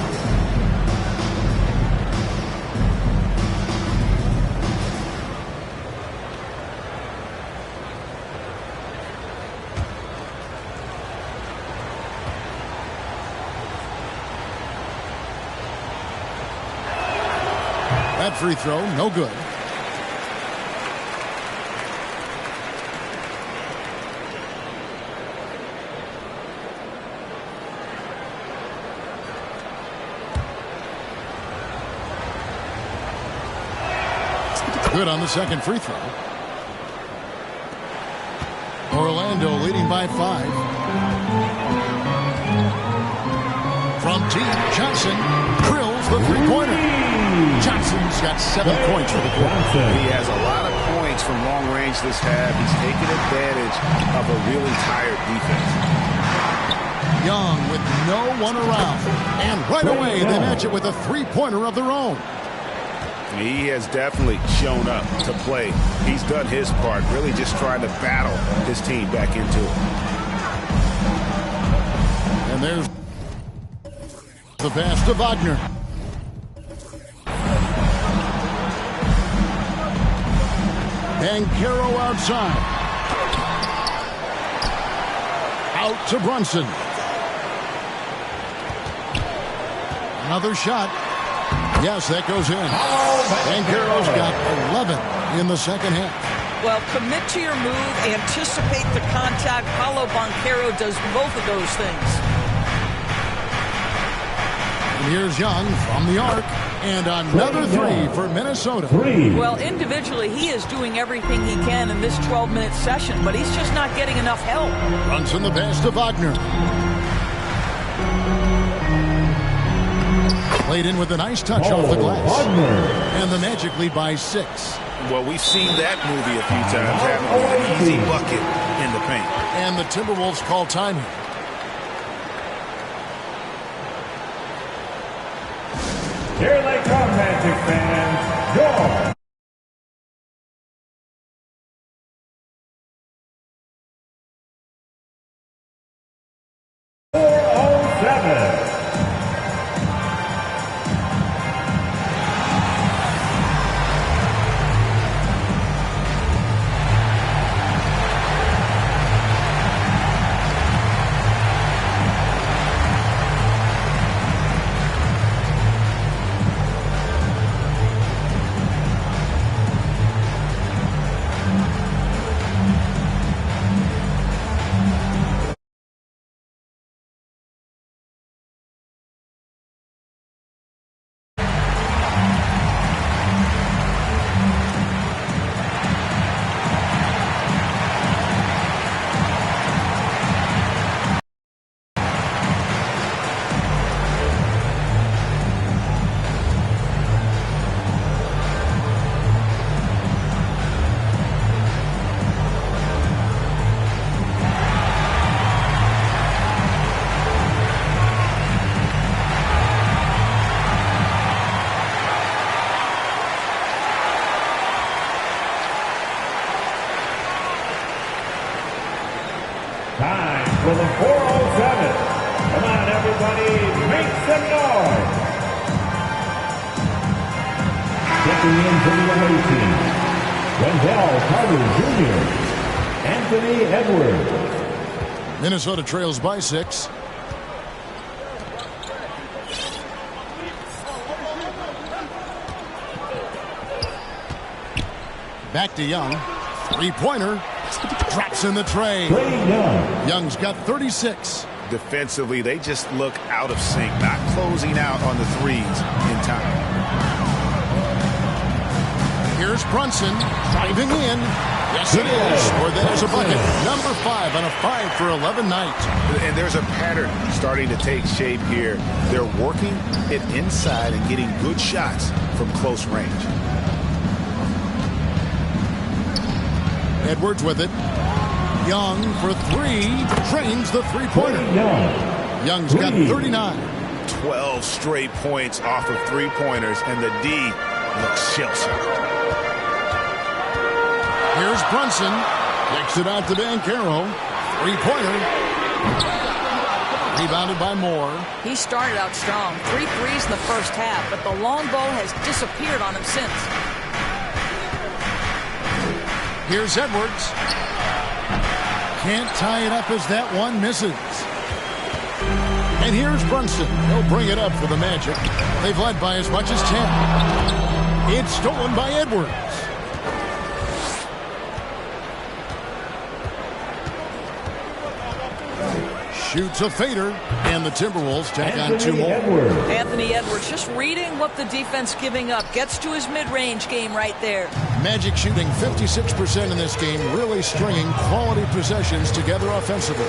A: That free throw, no good. Good on the second free throw. Orlando leading by 5. From deep, Johnson drills the three-pointer. Johnson's got 7 points for the quarter.
E: He has a lot of points from long range this half. He's taking advantage of a really tired defense.
A: Young with no one around. And right away, they match it with a three-pointer of their own.
E: He has definitely shown up to play. He's done his part, really just trying to battle his team back into it.
A: And there's the pass to Wagner. And Caro outside. Out to Brunson. Another shot. Yes, that goes in. And Caro's got 11 in the second half.
B: Well, commit to your move, anticipate the contact. Paolo Banchero does both of those things.
A: And here's Young from the arc. And another 3 for Minnesota.
B: Well, individually, he is doing everything he can in this 12-minute session, but he's just not getting enough help.
A: Brunson the pass to Wagner. Played in with a nice touch off the glass. And the Magic lead by 6.
E: Well, we've seen that movie a few times, having an easy bucket in the paint.
A: And the Timberwolves call time here.
C: Here they come, Magic fans. Go! Time for the 407. Come on, everybody, make some noise. Stepping in for the away team, Wendell Carter Jr., Anthony Edwards.
A: Minnesota trails by 6. Back to Young. Three-pointer. Drops in the tray. Young's got 36.
E: Defensively, they just look out of sync, not closing out on the threes in time.
A: Here's Brunson driving in. Yes, it is. Or there's a bucket. Number 5 on a 5 for 11 night.
E: And there's a pattern starting to take shape here. They're working it inside and getting good shots from close range.
A: Edwards with it. Young for three. Drains the three-pointer. Young's got 39.
E: 12 straight points off of three-pointers, and the D looks shell-shocked.
A: Here's Brunson. Kicks it out to Banchero. Three-pointer. Rebounded by Moore.
B: He started out strong. 3 threes in the first half, but the long ball has disappeared on him since.
A: Here's Edwards. Can't tie it up as that one misses. And here's Brunson. He'll bring it up for the Magic. They've led by as much as 10. It's stolen by Edwards. Shoots a fader, and the Timberwolves tack on 2 more.
B: Anthony Edwards just reading what the defense giving up. Gets to his mid-range game right there.
A: Magic shooting 56% in this game, really stringing quality possessions together offensively.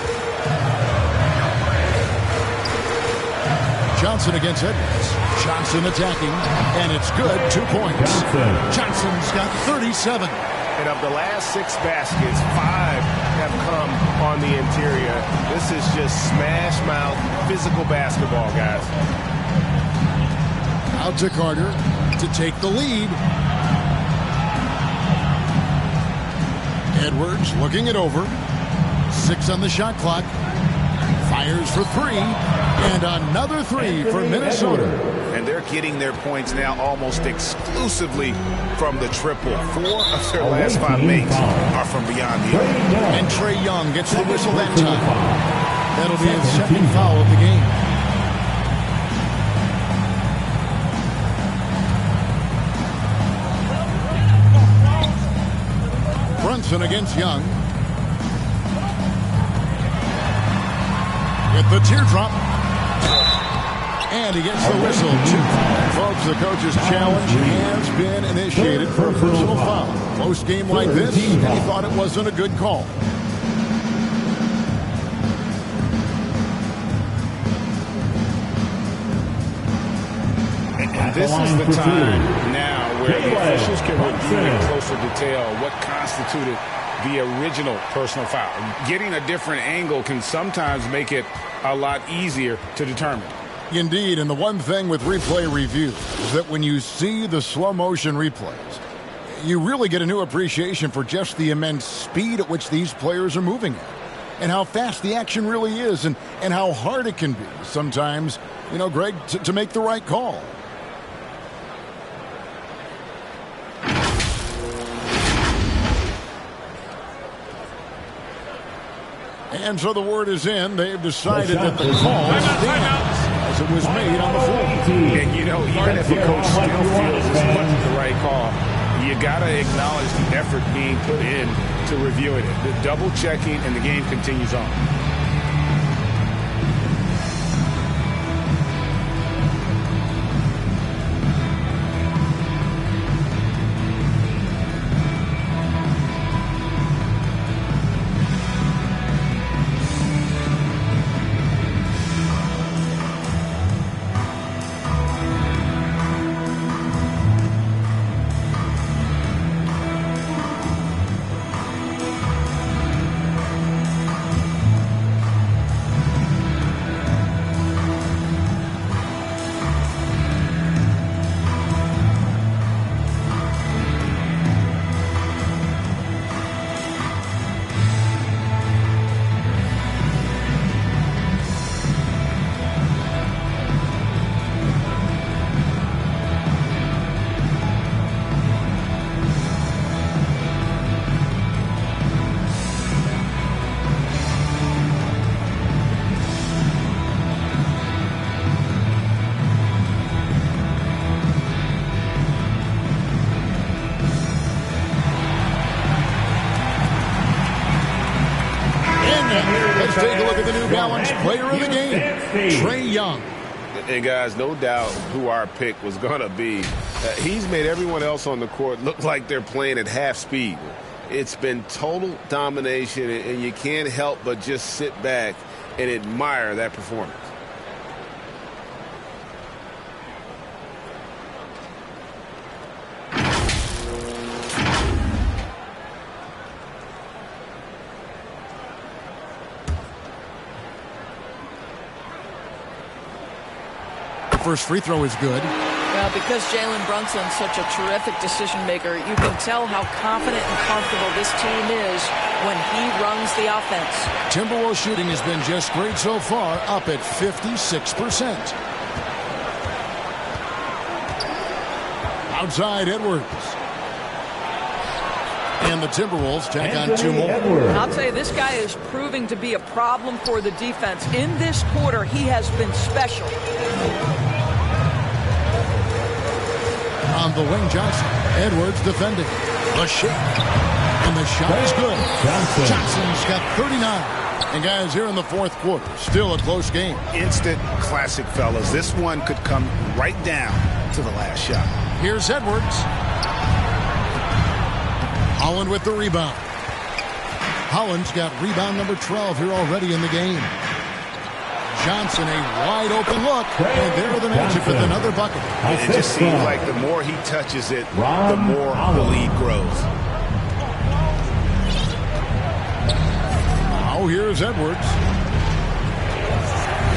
A: Johnson against Edwards. Johnson attacking, and it's good. 2 points. Johnson's got 37.
E: And of the last 6 baskets, 5 have come on the interior. This is just smash mouth physical basketball, guys.
A: Out to Carter to take the lead. Edwards looking it over. 6 on the shot clock. Fires for 3. And another 3 for Minnesota.
E: And they're getting their points now almost exclusively from the triple. 4 of their last 5 makes are from beyond the arc.
A: And Trae Young gets the whistle that time. That'll be his second foul of the game. Brunson against Young. Get the teardrop. And he gets the whistle. Folks, the coach's challenge has been initiated for a personal foul. Close game like this, and he thought it wasn't a good call.
E: And this is the time now where the officials can review in closer detail what constituted the original personal foul. Getting a different angle can sometimes make it a lot easier to determine.
A: Indeed, and the one thing with replay review is that when you see the slow motion replays, you really get a new appreciation for just the immense speed at which these players are moving at, and how fast the action really is, and how hard it can be sometimes, Greg, to make the right call. And so the word is in. They've decided that the call stands as it was made on the floor.
E: And even if a coach still feels this wasn't the right call, you got to acknowledge the effort being put in to reviewing it. The double checking, and the game continues on.
A: Let's take a look at the New Balance player of the game, Trae Young.
E: And guys, no doubt who our pick was going to be. He's made everyone else on the court look like they're playing at half speed. It's been total domination, and you can't help but just sit back and admire that performance.
A: first free throw is good.
B: Well, because Jalen Brunson's such a terrific decision maker, you can tell how confident and comfortable this team is when he runs the offense.
A: Timberwolves shooting has been just great so far, up at 56%. Outside Edwards. And the Timberwolves take on 2 more.
B: I'll tell you, this guy is proving to be a problem for the defense. In this quarter, he has been special.
A: On the wing, Johnson. Edwards defending. A shake. And the shot is good. Johnson's got 39. And guys, here in the fourth quarter, still a close game.
E: Instant classic, fellas. This one could come right down to the last shot.
A: Here's Edwards. Holland with the rebound. Holland's got rebound number 12 here already in the game. Johnson, a wide open look. And there the Magic with another bucket.
E: It just seems like the more he touches it, the more the lead grows.
A: Now here's Edwards.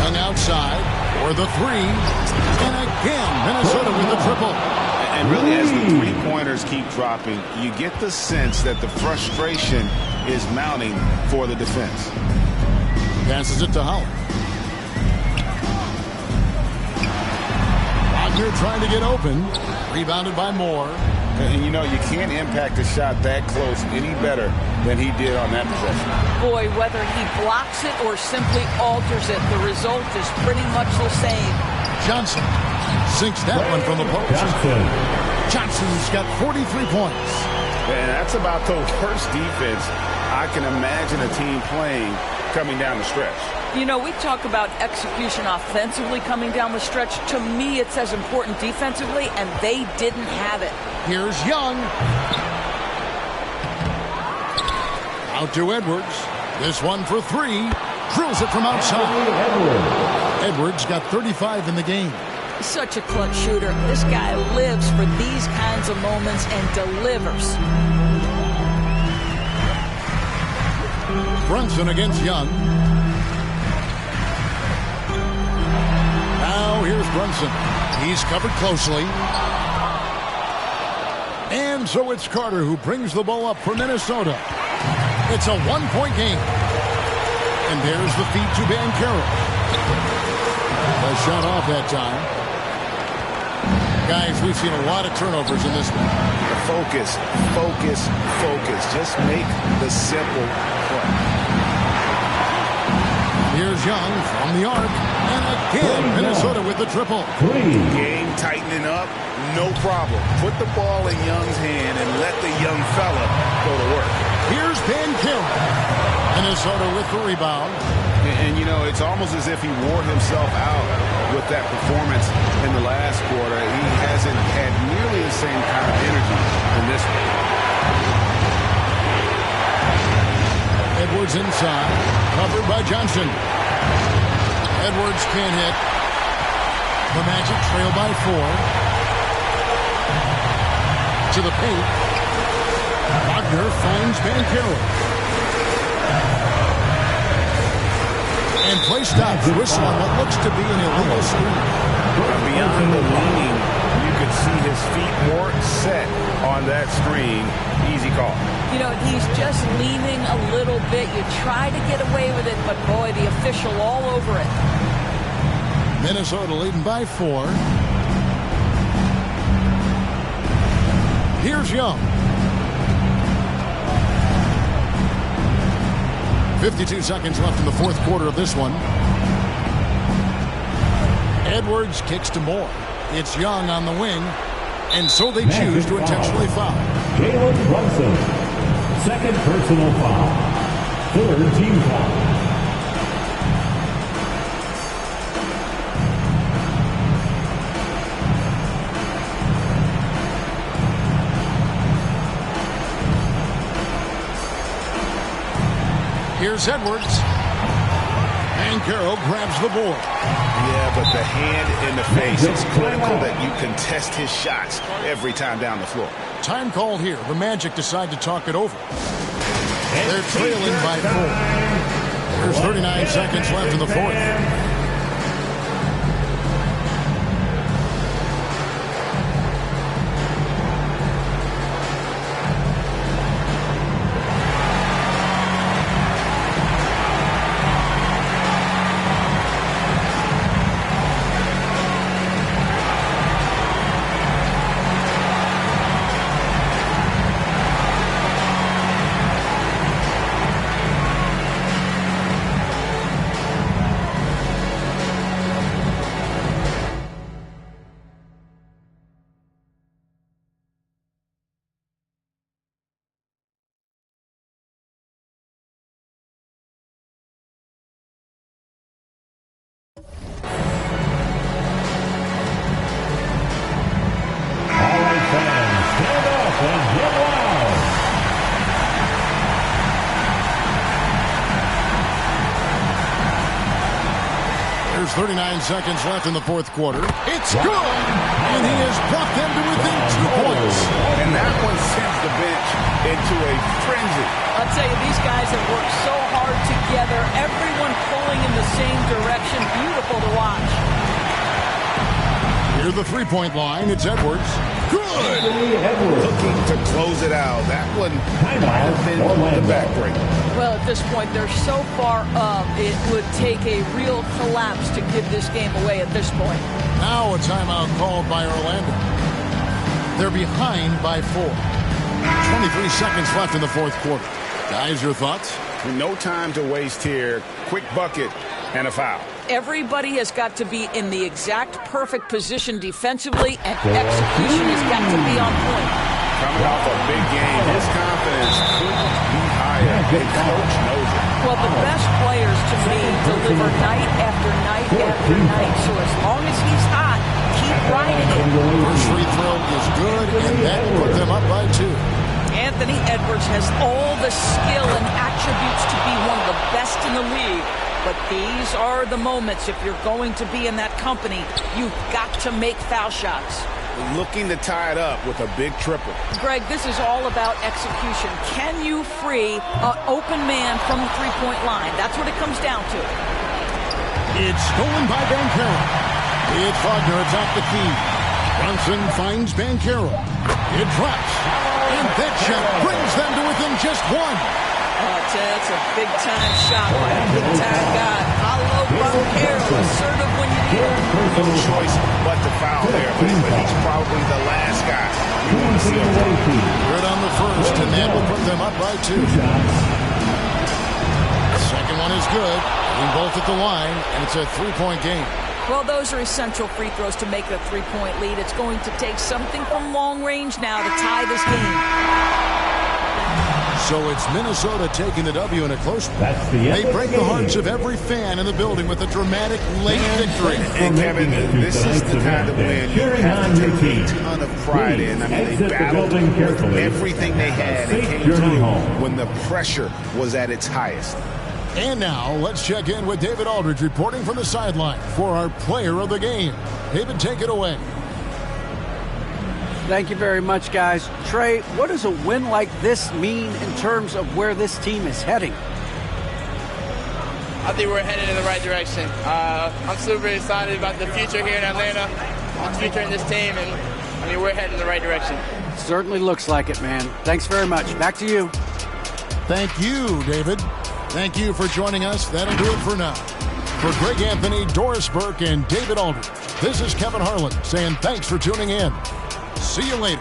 A: Young outside for the 3. And again, Minnesota with the triple.
E: And really, as the three-pointers keep dropping, you get the sense that the frustration is mounting for the defense.
A: Passes it to Holland. Wagner trying to get open. Rebounded by Moore.
E: And you know, you can't impact a shot that close any better than he did on that possession.
B: Boy, whether he blocks it or simply alters it, the result is pretty much the same.
A: Johnson sinks that one from the post. Johnson's got 43 points.
E: And that's about the worst defense I can imagine a team playing coming down the stretch.
B: You know, we talk about execution offensively coming down the stretch. To me, it's as important defensively, and they didn't have it.
A: Here's Young. Out to Edwards. This one for 3. Drills it from outside. Edwards got 35 in the game.
B: Such a clutch shooter. This guy lives for these kinds of moments and delivers.
A: Brunson against Young. Now here's Brunson. He's covered closely. And so it's Carter who brings the ball up for Minnesota. It's a 1-point game. And there's the feed to Banchero. A shot off that time. Guys, we've seen a lot of turnovers in this one.
E: Focus, focus, focus. Just make the simple play.
A: Here's Young from the arc. And again, Minnesota with the triple.
E: Game tightening up, no problem. Put the ball in Young's hand and let the young fella go to work.
A: Here's Banchero. Minnesota with the rebound.
E: And, you know, it's almost as if he wore himself out with that performance in the last quarter. He hasn't had nearly the same kind of energy in this one.
A: Edwards inside. Covered by Johnson. Edwards can't hit. The Magic trail by 4. To the paint. Wagner finds Banchero. And play stops. Whistle on what looks to be an illegal screen.
E: Beyond the leaning, you could see his feet more set on that screen. Easy call.
B: You know, he's just leaning a little bit. You try to get away with it, but boy, the official all over it.
A: Minnesota leading by 4. Here's Young. 52 seconds left in the fourth quarter of this one. Edwards kicks to Moore. It's Young on the wing, and so they choose to intentionally foul.
C: Jalen Brunson, second personal foul, third team foul.
A: Here's Edwards. Banchero grabs the board.
E: Yeah, but the hand in the face is critical that you contest his shots every time down the floor.
A: Time called here. The Magic decide to talk it over. They're trailing by 4. There's 39 seconds left in the fourth. There's 39 seconds left in the fourth quarter. It's good! And he has brought them to within 2 points.
E: And that one sends the bench into a frenzy.
B: I'll tell you, these guys have worked so hard together. Everyone pulling in the same direction. Beautiful to watch.
A: Near the three-point line, it's Edwards. Good!
E: Looking to close it out. That one might have been the backbreaker.
B: Well, at this point, they're so far up, it would take a real collapse to give this game away at this point.
A: Now a timeout called by Orlando. They're behind by 4. 23 seconds left in the fourth quarter. Guys, your thoughts?
E: No time to waste here. Quick bucket and a foul.
B: Everybody has got to be in the exact perfect position defensively, and execution has got to be on point.
E: Coming off a big game, his confidence couldn't be higher. The coach knows it.
B: Well, the best players, to me, deliver night after night after night. So as long as he's hot, keep riding it.
A: First free throw is good, and that will put them up by 2.
B: Anthony Edwards has all the skill and attributes to be one of the best in the league. But these are the moments, if you're going to be in that company, you've got to make foul shots.
E: Looking to tie it up with a big triple.
B: Greg, this is all about execution. Can you free an open man from the three-point line? That's what it comes down to.
A: It's stolen by Banchero. It's Wagner atop the key. Brunson finds Banchero. It drops. And that shot brings them to within just 1.
B: That's a big-time shot by a big-time guy. Paulo Banchero, assertive when you need him.
E: No choice but to foul there, but he's probably the last guy you want to see him.
A: Good on the first, and that will put them up by 2. The second one is good. Hitting both at the line, and it's a 3-point game.
B: Well, those are essential free throws to make it a 3-point lead. It's going to take something from long range now to tie this game.
A: So it's Minnesota taking the W in a close one. They break the hearts of every fan in the building with a dramatic late victory.
E: And Kevin, this is the kind of win you have to take a ton of pride in. I mean, they battled with everything they had and came through when the pressure was at its highest.
A: And now let's check in with David Aldridge reporting from the sideline for our player of the game. David, take it away.
F: Thank you very much, guys. Trey, what does a win like this mean in terms of where this team is heading?
L: I think we're headed in the right direction. I'm super excited about the future here in Atlanta, the future in this team, and I mean, we're heading in the right direction.
F: Certainly looks like it, man. Thanks very much. Back to you.
A: Thank you, David. Thank you for joining us. That'll do it for now. For Greg Anthony, Doris Burke, and David Aldridge, this is Kevin Harlan saying thanks for tuning in. See you later.